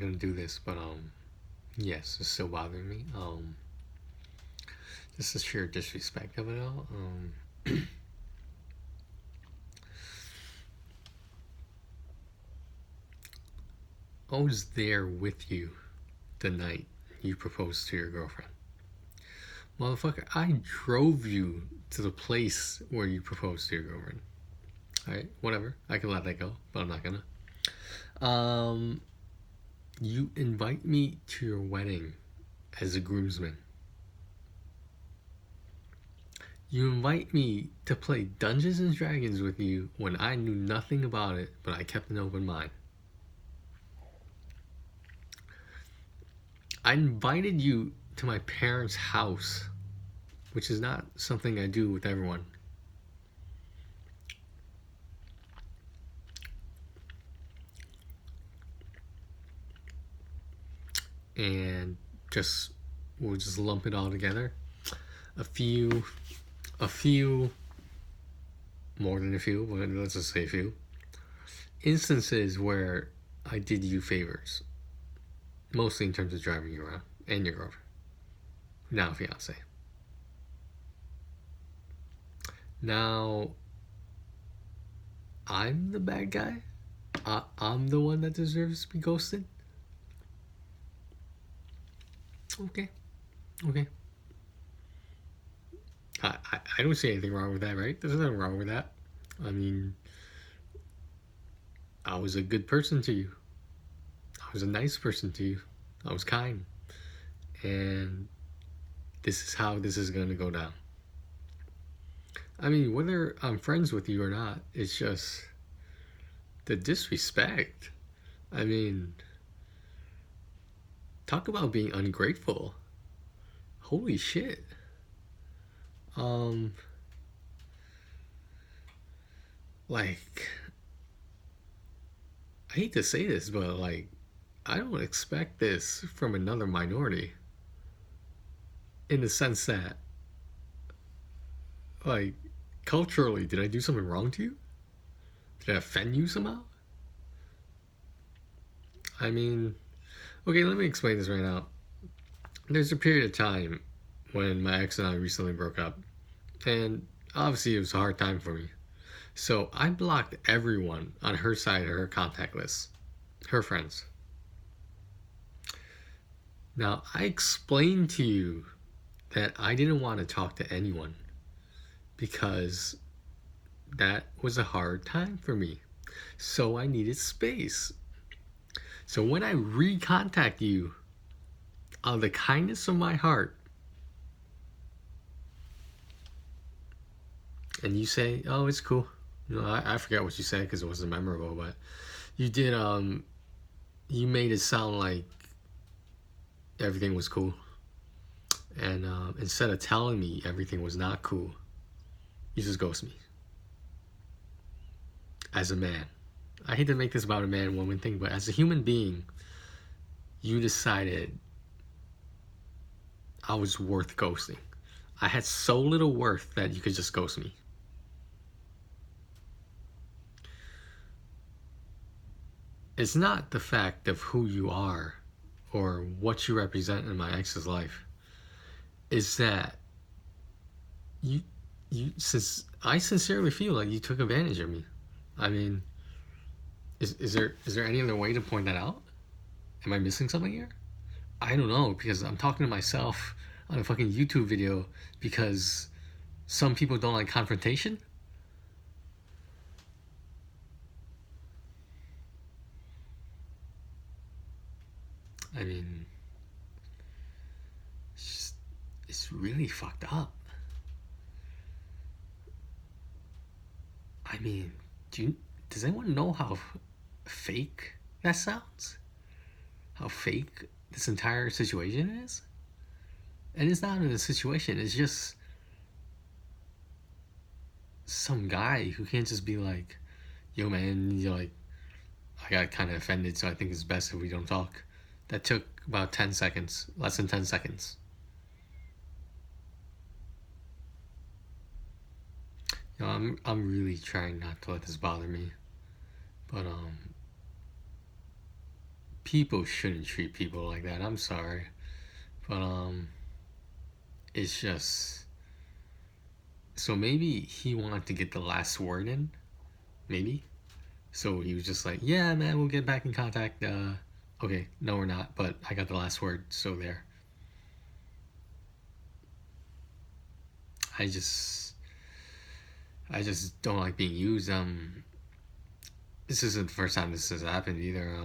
gonna do this, but yes, it's still bothering me. Just the sheer disrespect of it all. I was there with you the night you proposed to your girlfriend. Motherfucker, I drove you to the place where you proposed to your girlfriend. Alright, whatever. I can let that go, but I'm not gonna. You invite me to your wedding as a groomsman. You invite me to play Dungeons and Dragons with you when I knew nothing about it, but I kept an open mind. I invited you to my parents' house, which is not something I do with everyone. And we'll just lump it all together. A few, more than a few, but let's just say a few instances where I did you favors. Mostly in terms of driving you around and your girlfriend. Now fiance. Now, I'm the bad guy? I'm the one that deserves to be ghosted? Okay. I don't see anything wrong with that, right? There's nothing wrong with that. I mean, I was a good person to you. I was a nice person to you. I was kind. And this is how this is going to go down. I mean, whether I'm friends with you or not, it's just the disrespect. I mean, talk about being ungrateful. Holy shit. Like, I hate to say this, but like, I don't expect this from another minority. In the sense that, like, culturally, did I do something wrong to you? Did I offend you somehow? I mean, okay, let me explain this right now. There's a period of time when my ex and I recently broke up, and obviously it was a hard time for me. So I blocked everyone on her side of her contact list, her friends. Now, I explained to you that I didn't want to talk to anyone because that was a hard time for me. So I needed space. So when I recontact you, out of the kindness of my heart, and you say, "Oh, it's cool." You know, I forget what you said because it wasn't memorable, but you did. You made it sound like everything was cool, and instead of telling me everything was not cool, you just ghost me. As a man, I hate to make this about a man and woman thing, but as a human being, you decided I was worth ghosting. I had so little worth that you could just ghost me. It's not the fact of who you are or what you represent in my ex's life. It's that you I sincerely feel like you took advantage of me. I mean, is there any other way to point that out? Am I missing something here? I don't know, because I'm talking to myself on a fucking YouTube video because some people don't like confrontation. I mean, it's really fucked up. I mean, does anyone know how fake that sounds? How fake this entire situation is? And it's not even a situation, it's just some guy who can't just be like, "Yo man, you're like, I got kind of offended, so I think it's best if we don't talk." That took about 10 seconds, less than 10 seconds. You know, I'm really trying not to let this bother me, but people shouldn't treat people like that. I'm sorry, but it's just, so maybe he wanted to get the last word in, maybe. So he was just like, yeah, man, we'll get back in contact. Okay, no, we're not, but I got the last word, so there. I just don't like being used. This isn't the first time this has happened either.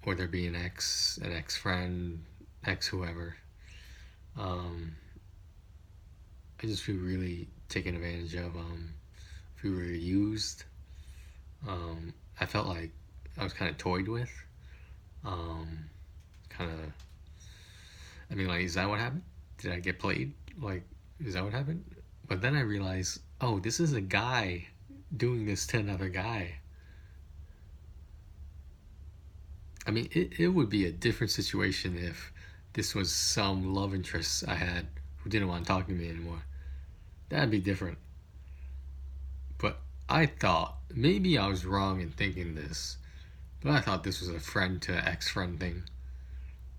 Whether it be an ex-friend, ex whoever. I just feel really taken advantage of. Feel really used. I felt like I was kind of toyed with. Kind of. I mean, like, is that what happened? Did I get played? Like, is that what happened? But then I realized, oh, this is a guy doing this to another guy. I mean, it would be a different situation if this was some love interest I had who didn't want to talk to me anymore. That'd be different. But I thought, maybe I was wrong in thinking this, but I thought this was a friend to ex-friend thing.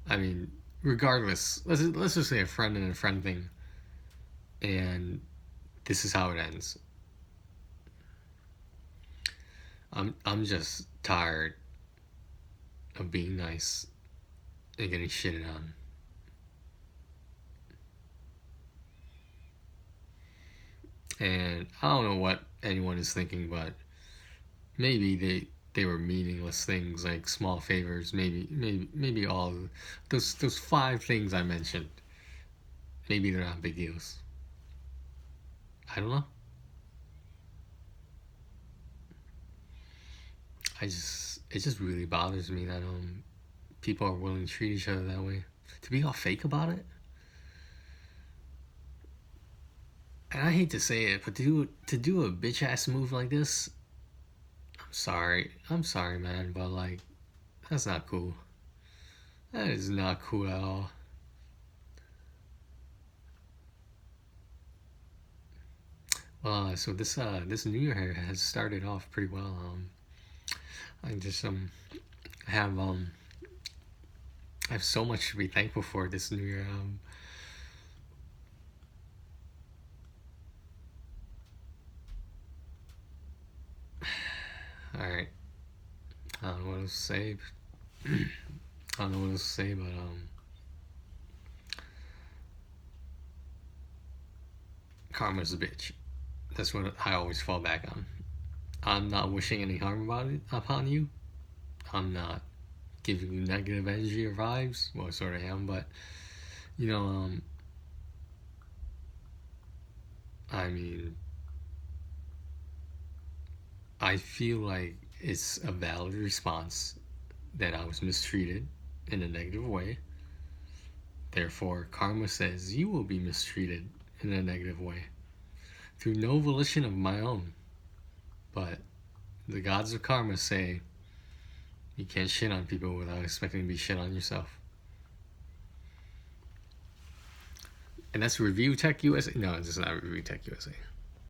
I mean, regardless, let's just say a friend and a friend thing, and this is how it ends. I'm just tired of being nice and getting shitted on. And I don't know what anyone is thinking, but maybe they were meaningless things like small favors. Maybe all those 5 things I mentioned. Maybe they're not big deals. I don't know. It just really bothers me that people are willing to treat each other that way. To be all fake about it. And I hate to say it, but to do a bitch ass move like this, I'm sorry, man, but like, that's not cool. That is not cool at all. Well, so this new year has started off pretty well. I just have I have so much to be thankful for this new year. All right, I don't know what else to say. I don't know what else to say, but karma's a bitch. That's what I always fall back on. I'm not wishing any harm upon you. I'm not giving you negative energy or vibes. Well, I sort of am, but you know, I mean, I feel like it's a valid response that I was mistreated in a negative way. Therefore, karma says you will be mistreated in a negative way through no volition of my own. But the gods of karma say you can't shit on people without expecting to be shit on yourself. And that's Review Tech USA. No, it's not Review Tech USA.